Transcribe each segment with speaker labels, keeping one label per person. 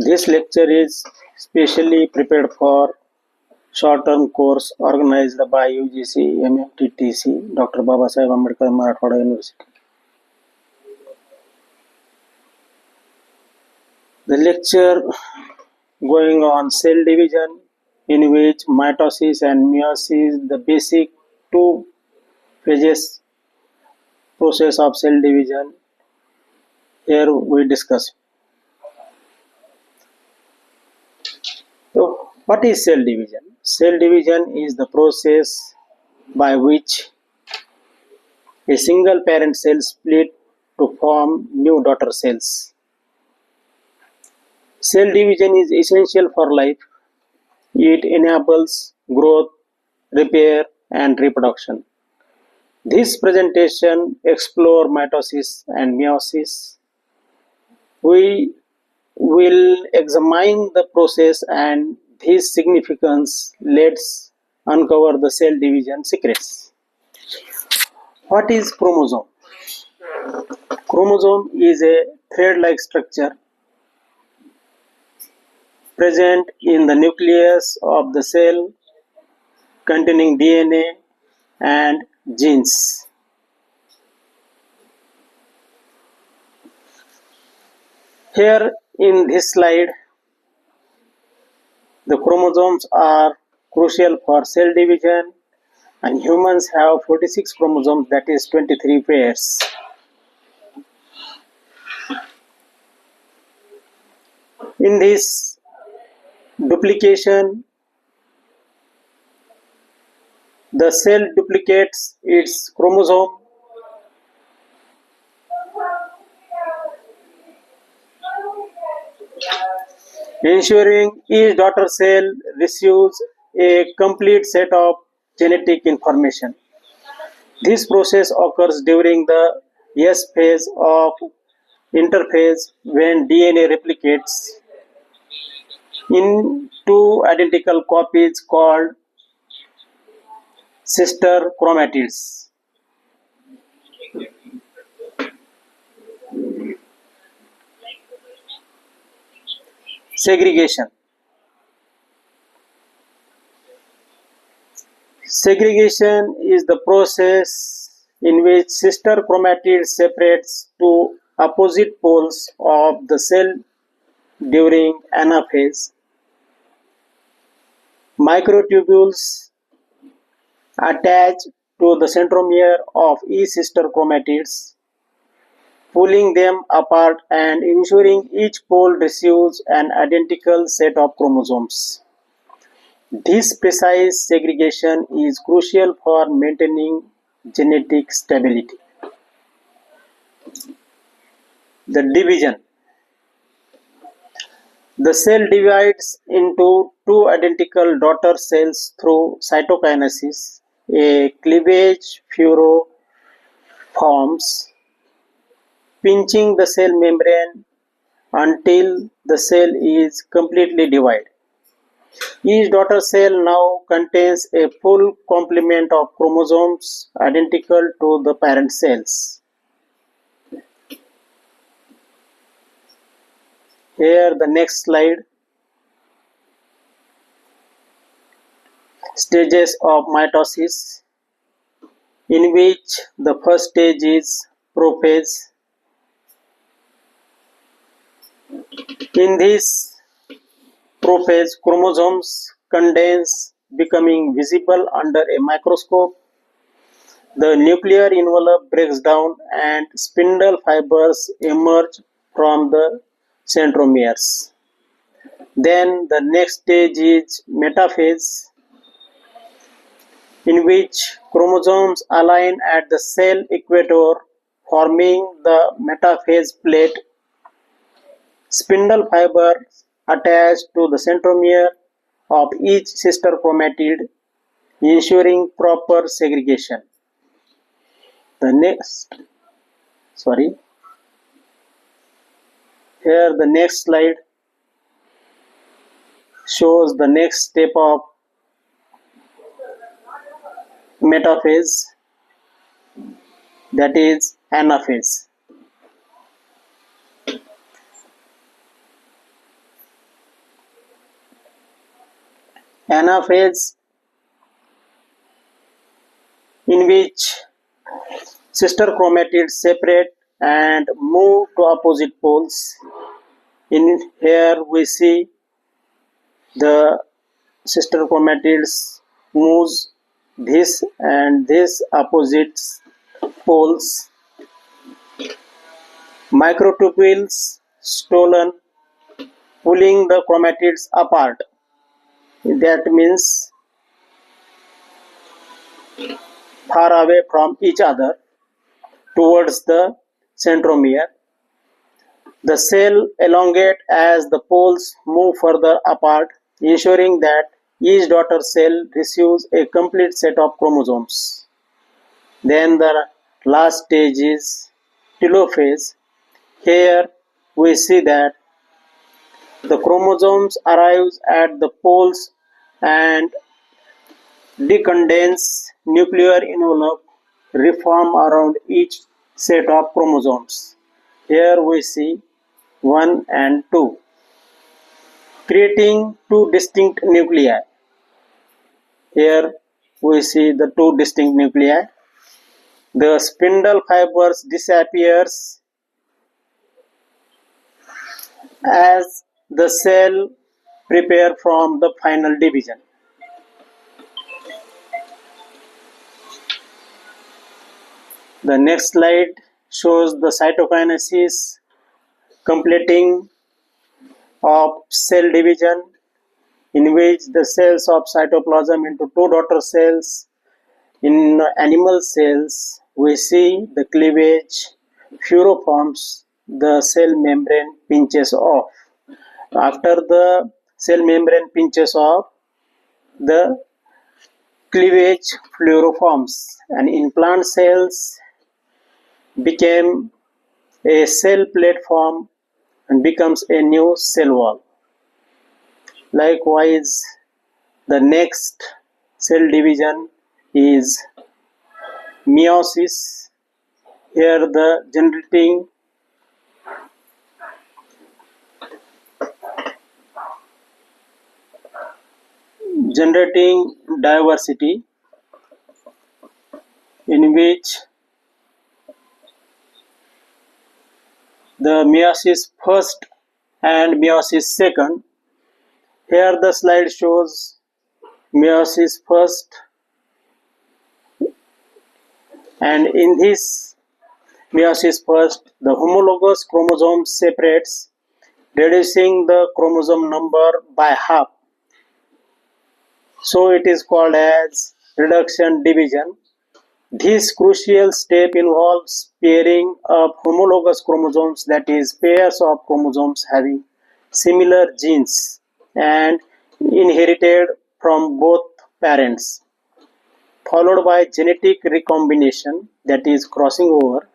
Speaker 1: This lecture is specially prepared for short-term course organized by UGC MFTTC, Dr. Babasaheb Ambedkar Marathwada University. The lecture going on cell division, in which mitosis and meiosis, the basic two phases process of cell division. Here we discuss. So, what is cell division? Cell division is the process by which a single parent cell split to form new daughter cells. Cell division is essential for life. It enables growth, repair, and reproduction. This presentation explores mitosis and meiosis. We will examine the process and this significance. Let's uncover the cell division secrets. What is chromosome? Chromosome is a thread-like structure present in the nucleus of the cell containing DNA and genes. Here in this slide, the chromosomes are crucial for cell division, and humans have 46 chromosomes, that is 23 pairs. In this duplication, the cell duplicates its chromosome ensuring each daughter cell receives a complete set of genetic information. This process occurs during the S phase of interphase when DNA replicates in two identical copies called sister chromatids. Segregation. Segregation is the process in which sister chromatid separates two opposite poles of the cell during anaphase. Microtubules attach to the centromere of each sister chromatids, pulling them apart and ensuring each pole receives an identical set of chromosomes. This precise segregation is crucial for maintaining genetic stability. The division. The cell divides into two identical daughter cells through cytokinesis. A cleavage furrow forms, pinching the cell membrane until the cell is completely divided. Each daughter cell now contains a full complement of chromosomes identical to the parent cells. Here the next slide. Stages of mitosis, in which the first stage is prophase. In this prophase, chromosomes condense, becoming visible under a microscope. The nuclear envelope breaks down and spindle fibers emerge from the centromeres. Then the next stage is metaphase, in which chromosomes align at the cell equator, forming the metaphase plate. Spindle fibers attach to the centromere of each sister chromatid, ensuring proper segregation. Here the next slide shows the next step of metaphase, that is anaphase. anaphase, in which sister chromatids separate and move to opposite poles. In here we see the sister chromatids moves this and this opposite poles. Microtubules stolen, pulling the chromatids apart. That means far away from each other towards the centromere. The cell elongate as the poles move further apart, ensuring that each daughter cell receives a complete set of chromosomes. Then the last stage is telophase. Here we see that the chromosomes arrive at the poles and decondense nuclear envelope reform around each set of chromosomes. Here we see 1 and 2, creating two distinct nuclei. Here we see the two distinct nuclei. The spindle fibers disappears as the cell prepare from the final division. The next slide shows the cytokinesis completing of cell division, in which the cells of cytoplasm into two daughter cells. In animal cells, we see the cleavage fluoroforms, the cell membrane pinches off. After the cell membrane pinches off, the cleavage fluoroforms, and in plant cells became a cell platform and becomes a new cell wall. Likewise, the next cell division is meiosis. Here the generating diversity, in which the meiosis first and meiosis second. Here the slide shows meiosis first, and in this meiosis first, the homologous chromosome separates, reducing the chromosome number by half. So it is called as reduction division. This crucial step involves pairing of homologous chromosomes, that is, pairs of chromosomes having similar genes and inherited from both parents, followed by genetic recombination, that is, crossing over,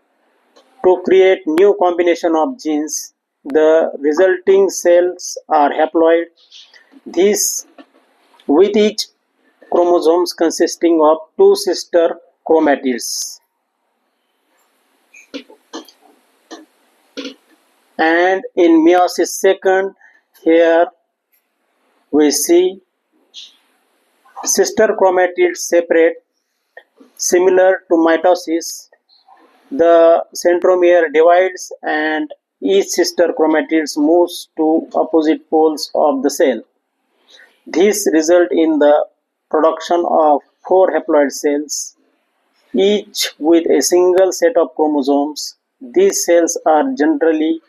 Speaker 1: to create new combination of genes. The resulting cells are haploid, these with each chromosomes consisting of two sister chromatids. And in meiosis second, here we see sister chromatids separate. Similar to mitosis, the centromere divides and each sister chromatids moves to opposite poles of the cell. This results in the production of 4 haploid cells, each with a single set of chromosomes. These cells are generally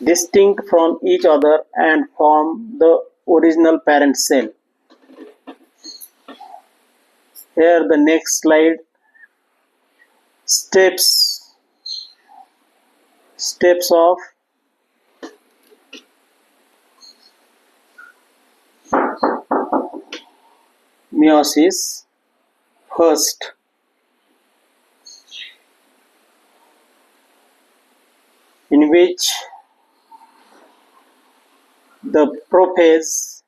Speaker 1: distinct from each other and form the original parent cell. Here the next slide steps of meiosis first. In which the prophase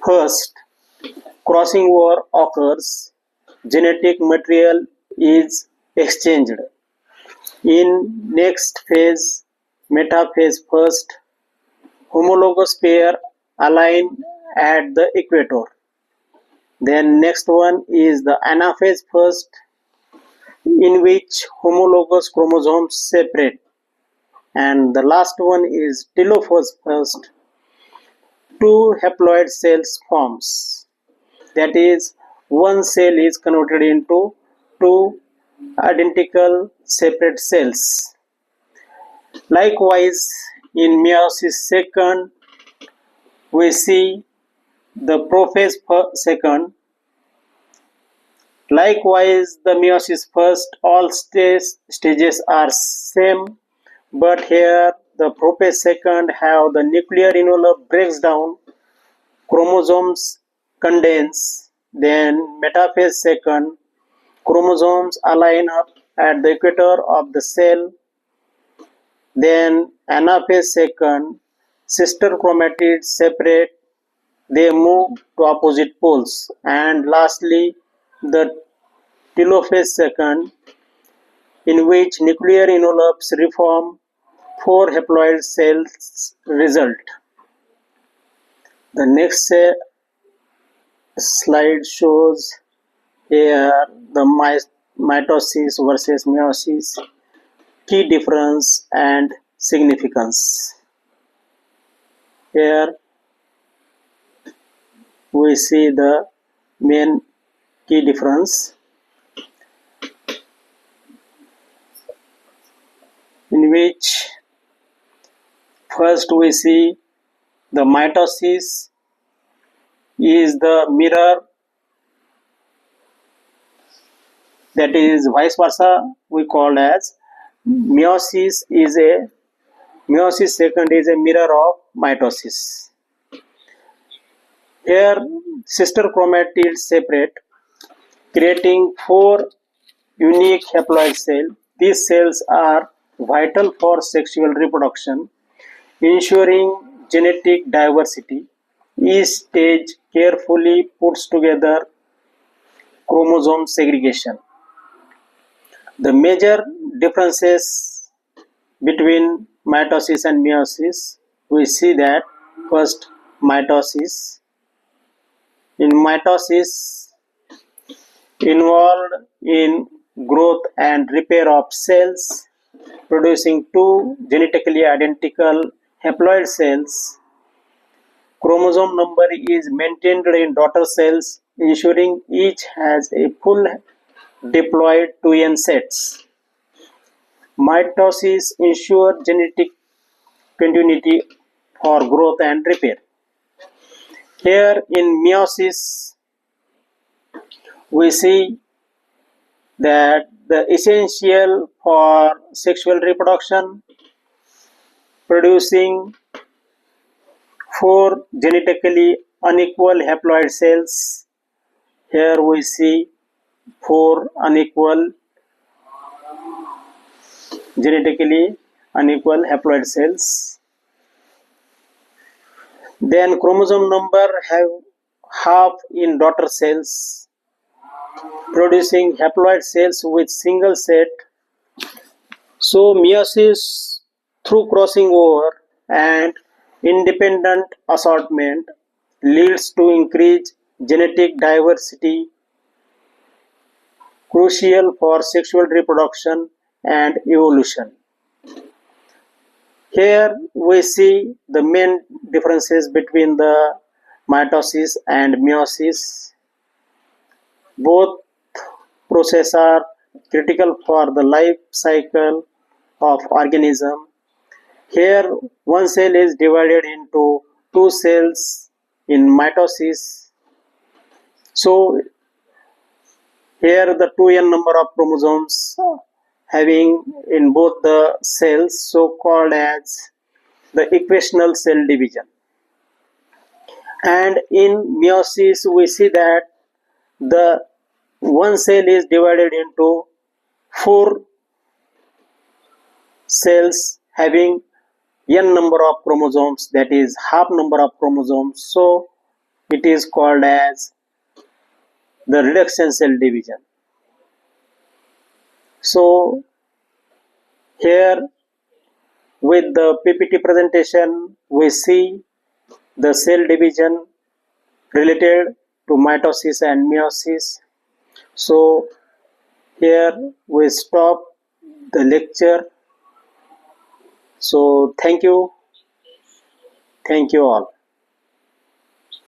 Speaker 1: first, crossing over occurs, genetic material is exchanged. In next phase, metaphase first, homologous pair align at the equator. Then next one is the anaphase first, in which homologous chromosomes separate, and the last one is telophase first. Two haploid cells forms. That is, one cell is converted into two identical separate cells. Likewise, in meiosis second, we see the prophase second. Likewise, the meiosis first, all stages are same, but here the prophase second have the nuclear envelope breaks down, chromosomes condense, then metaphase second, chromosomes align up at the equator of the cell, then anaphase second, sister chromatids separate, they move to opposite poles, and lastly the telophase second, in which nuclear envelopes reform, four haploid cells result. The next slide shows here the mitosis versus meiosis, key difference and significance. Here we see the main key difference, in which first we see the mitosis is the mirror, that is vice versa we call as meiosis second is a mirror of mitosis. Here sister chromatids separate, creating four unique haploid cells. These cells are vital for sexual reproduction, ensuring genetic diversity. Each stage carefully puts together chromosome segregation. The major differences between mitosis and meiosis, we see that first mitosis. In mitosis, involved in growth and repair of cells, producing two genetically identical haploid cells. Chromosome number is maintained in daughter cells, ensuring each has a full diploid 2n sets. Mitosis ensures genetic continuity for growth and repair. Here in meiosis, we see that the essential for sexual reproduction, producing four genetically unequal haploid cells. Here we see four genetically unequal haploid cells. Then chromosome number have half in daughter cells, producing haploid cells with single set. So meiosis through crossing over and independent assortment leads to increased genetic diversity, crucial for sexual reproduction and evolution. Here we see the main differences between the mitosis and meiosis. Both processes are critical for the life cycle of organism. Here one cell is divided into two cells in mitosis. So here the 2n number of chromosomes having in both the cells, so called as the equational cell division. And in meiosis we see that the one cell is divided into four cells having n number of chromosomes, that is half number of chromosomes, so it is called as the reduction cell division. So here With the PPT presentation, we see the cell division related to mitosis and meiosis. So here we stop the lecture. So thank you all.